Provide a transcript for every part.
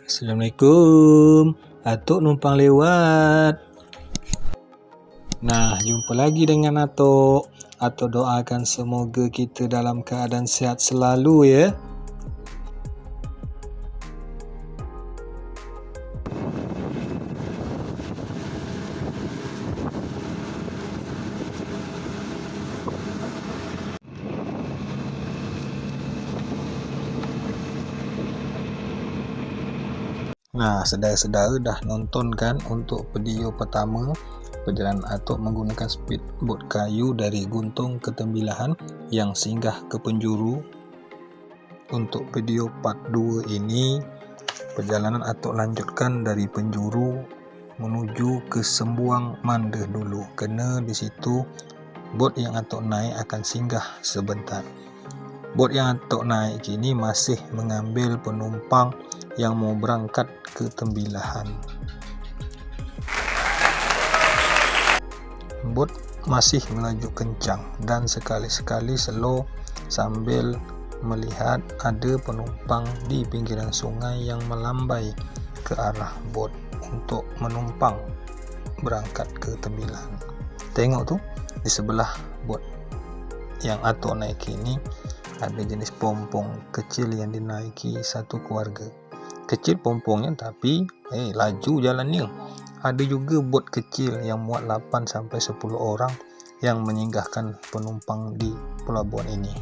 Assalamualaikum, Atuk numpang lewat. Nah, jumpa lagi dengan Atuk. Atuk doakan semoga kita dalam keadaan sihat selalu ya. Nah, saudara-saudara dah nonton kan untuk video pertama perjalanan Atuk menggunakan speedboat kayu dari Guntung ke Tembilahan yang singgah ke penjuru. Untuk video part 2 ini perjalanan Atuk lanjutkan dari penjuru menuju ke Sembuang Manda dulu, kerana di situ bot yang Atuk naik akan singgah sebentar. Bot yang Atuk naik kini masih mengambil penumpang yang mau berangkat ke Tembilahan. Bot masih melaju kencang dan sekali-sekali slow sambil melihat ada penumpang di pinggiran sungai yang melambai ke arah bot untuk menumpang berangkat ke Tembilahan. Tengok tu di sebelah bot yang Atuk naik ini ada jenis pompong kecil yang dinaiki satu keluarga. Kecil pompongnya tapi laju jalannya. Ada juga bot kecil yang muat 8-10 orang yang menyinggahkan penumpang di pelabuhan ini.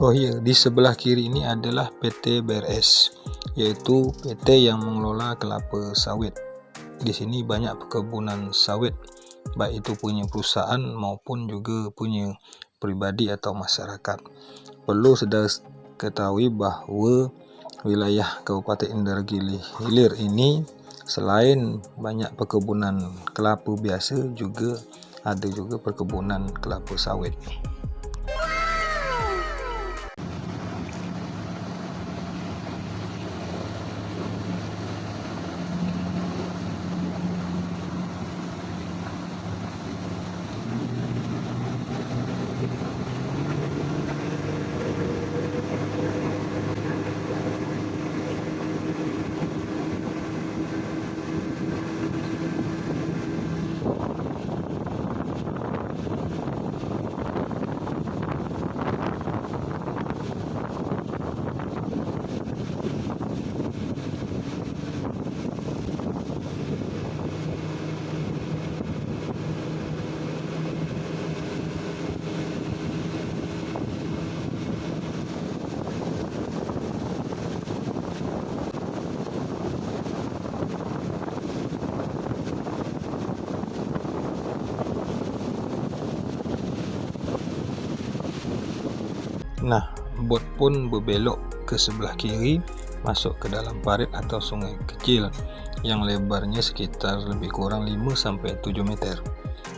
Oh ya, di sebelah kiri ini adalah PT BRS, yaitu PT yang mengelola kelapa sawit. Di sini banyak perkebunan sawit, baik itu punya perusahaan maupun juga punya peribadi atau masyarakat. Perlu saudara ketahui bahawa wilayah Kabupaten Indergili Hilir ini selain banyak perkebunan kelapa biasa, juga ada juga perkebunan kelapa sawit. Nah, bot pun berbelok ke sebelah kiri masuk ke dalam parit atau sungai kecil yang lebarnya sekitar lebih kurang 5-7 meter.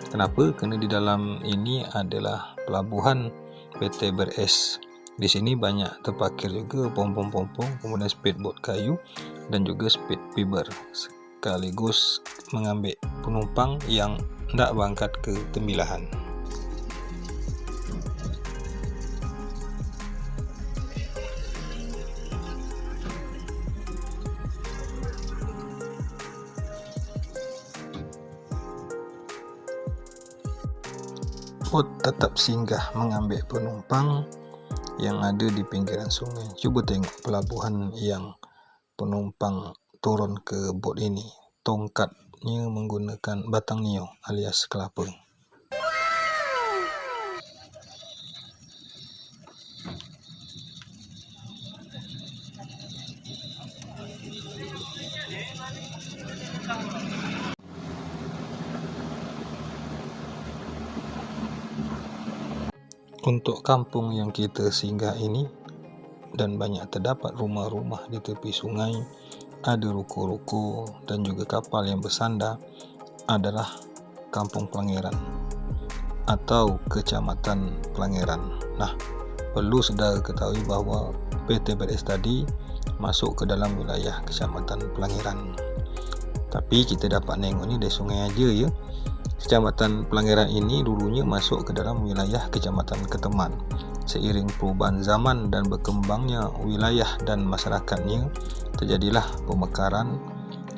Kenapa? Kerana di dalam ini adalah pelabuhan PT BRS. Di sini banyak terparkir juga pompong-pompong, kemudian speedboat kayu dan juga speed fiber, sekaligus mengambil penumpang yang hendak berangkat ke Tembilahan. Bot tetap singgah mengambil penumpang yang ada di pinggiran sungai. Cuba tengok pelabuhan yang penumpang turun ke bot ini. Tongkatnya menggunakan batang nio alias kelapa. Untuk kampung yang kita singgah ini dan banyak terdapat rumah-rumah di tepi sungai, ada ruko-ruko dan juga kapal yang bersandar, adalah Kampung Pelangeran atau Kecamatan Pelangeran. Nah, perlu saudara ketahui bahawa PT BRS tadi masuk ke dalam wilayah Kecamatan Pelangeran. Tapi kita dapat nengoknya dari sungai aja ya. Kecamatan Pelanggeran ini dulunya masuk ke dalam wilayah Kecamatan Keteman. Seiring perubahan zaman dan berkembangnya wilayah dan masyarakatnya, terjadilah pemekaran,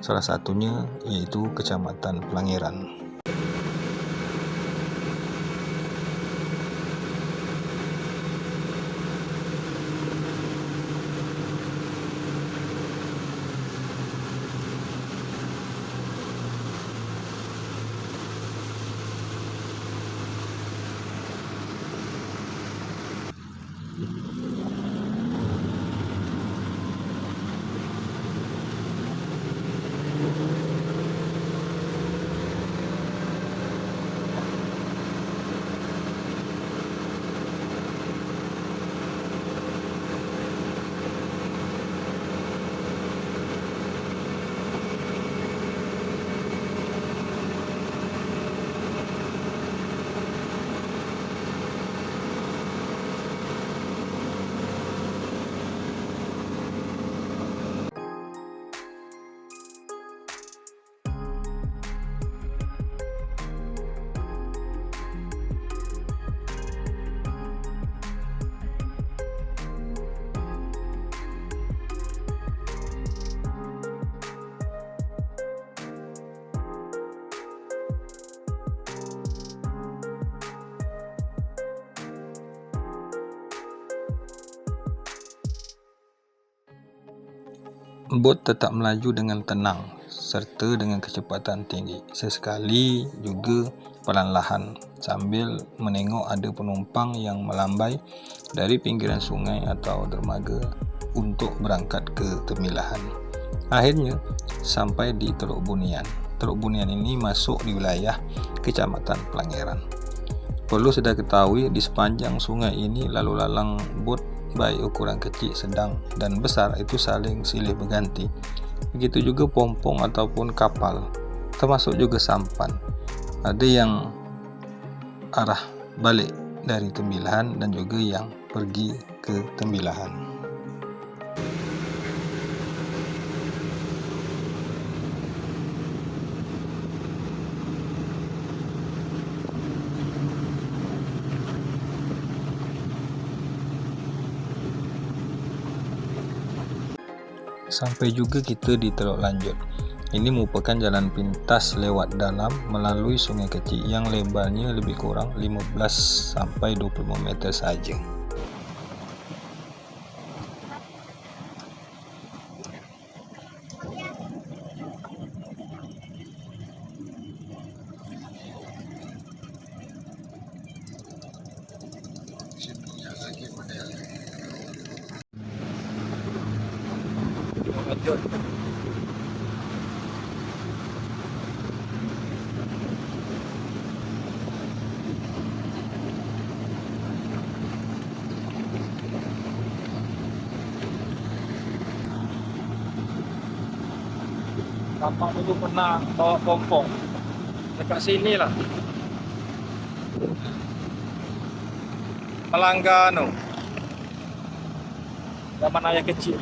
salah satunya yaitu Kecamatan Pelanggeran. Bot tetap melaju dengan tenang serta dengan kecepatan tinggi. Sesekali juga perlahan-lahan sambil menengok ada penumpang yang melambai dari pinggiran sungai atau dermaga untuk berangkat ke Temilahan. Akhirnya sampai di Teluk Bunian. Teluk Bunian ini masuk di wilayah Kecamatan Pelanggeran. Perlu sudah ketahui di sepanjang sungai ini lalu lalang bot baik ukuran kecil, sedang, dan besar itu saling silih berganti. Begitu juga pompong ataupun kapal, termasuk juga sampan. Ada yang arah balik dari Temilahan dan juga yang pergi ke Temilahan. Sampai juga kita di Teluk Lanjut. Ini merupakan jalan pintas lewat dalam melalui sungai kecil yang lebarnya lebih kurang 15 sampai 25 meter saja. Lanjut. Bapak dulu pernah bawa pompong dekat sini lah. Pelanggan zaman ayah kecil.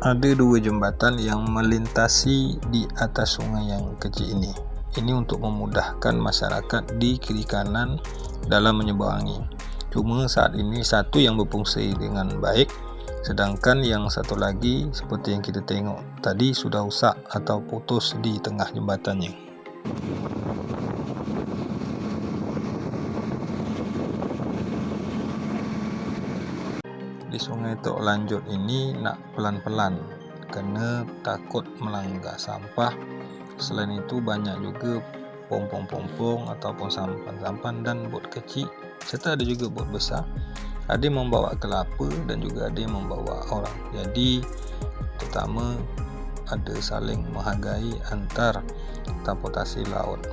Ada dua jembatan yang melintasi di atas sungai yang kecil ini. Ini untuk memudahkan masyarakat di kiri kanan dalam menyeberangi. Cuma saat ini satu yang berfungsi dengan baik, sedangkan yang satu lagi seperti yang kita tengok tadi sudah rusak atau putus di tengah jembatannya. Di sungai Teluk Lanjut ini nak pelan-pelan kerana takut melanggar sampah. Selain itu banyak juga pompong-pompong ataupun sampan-sampan dan bot kecil, serta ada juga bot besar. Ada yang membawa kelapa dan juga ada yang membawa orang. Jadi terutama ada saling menghargai antar transportasi laut.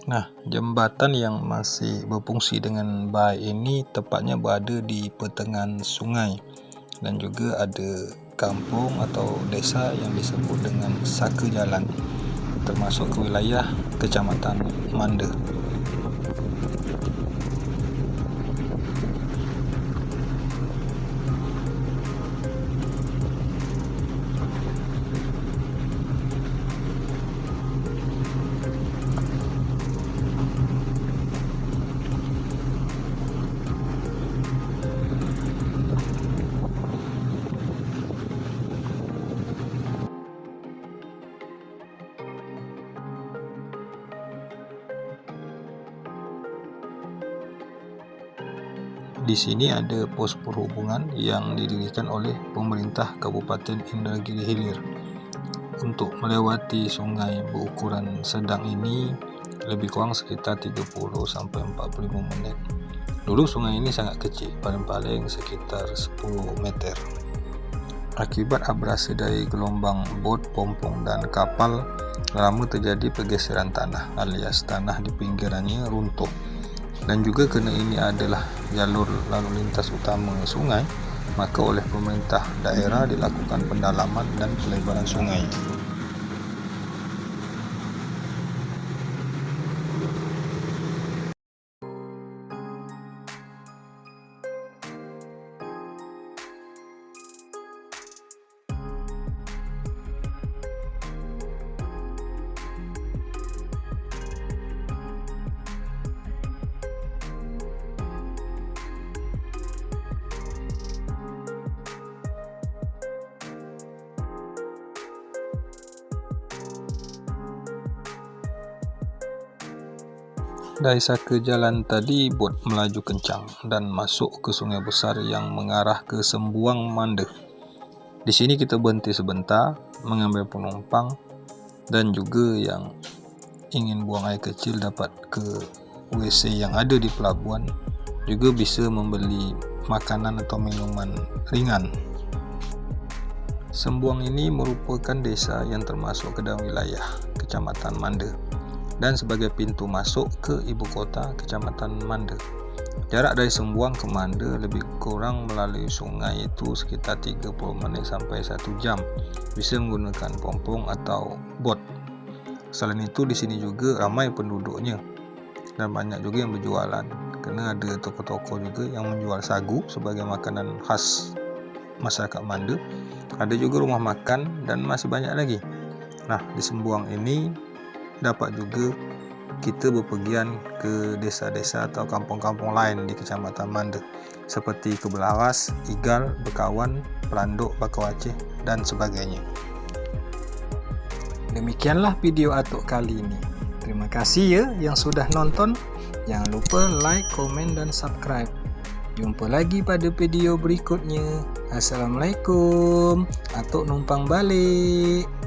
Nah, jembatan yang masih berfungsi dengan baik ini tepatnya berada di pertengahan sungai, dan juga ada kampung atau desa yang disebut dengan Saka Jalan, termasuk ke wilayah Kecamatan Manda. Di sini ada pos perhubungan yang didirikan oleh pemerintah Kabupaten Indragiri Hilir. Untuk melewati sungai berukuran sedang ini lebih kurang sekitar 30-45 menit. Dulu sungai ini sangat kecil, paling-paling sekitar 10 meter. Akibat abrasi dari gelombang bot, pompong, dan kapal, lama terjadi pergeseran tanah alias tanah di pinggirannya runtuh. Dan juga kerana ini adalah jalur lalu lintas utama sungai, maka oleh pemerintah daerah dilakukan pendalaman dan pelebaran sungai. Dari ke jalan tadi, bot melaju kencang dan masuk ke sungai besar yang mengarah ke Sembuang Mande. Di sini kita berhenti sebentar, mengambil penumpang, dan juga yang ingin buang air kecil dapat ke WC yang ada di pelabuhan, juga bisa membeli makanan atau minuman ringan. Sembuang ini merupakan desa yang termasuk ke dalam wilayah Kecamatan Mande dan sebagai pintu masuk ke ibu kota Kecamatan Mande. Jarak dari Sembuang ke Mande lebih kurang melalui sungai itu sekitar 30 menit sampai 1 jam. Bisa menggunakan pompong atau bot. Selain itu di sini juga ramai penduduknya dan banyak juga yang berjualan. Karena ada toko-toko juga yang menjual sagu sebagai makanan khas masyarakat Mande. Ada juga rumah makan dan masih banyak lagi. Nah, di Sembuang ini dapat juga kita bepergian ke desa-desa atau kampung-kampung lain di Kecamatan Mande seperti Kebelawas, Igal, Bekawan, Pelanduk, Bakau Aceh, dan sebagainya. Demikianlah video Atuk kali ini. Terima kasih ya yang sudah nonton. Jangan lupa like, komen, dan subscribe. Jumpa lagi pada video berikutnya. Assalamualaikum. Atuk numpang balik.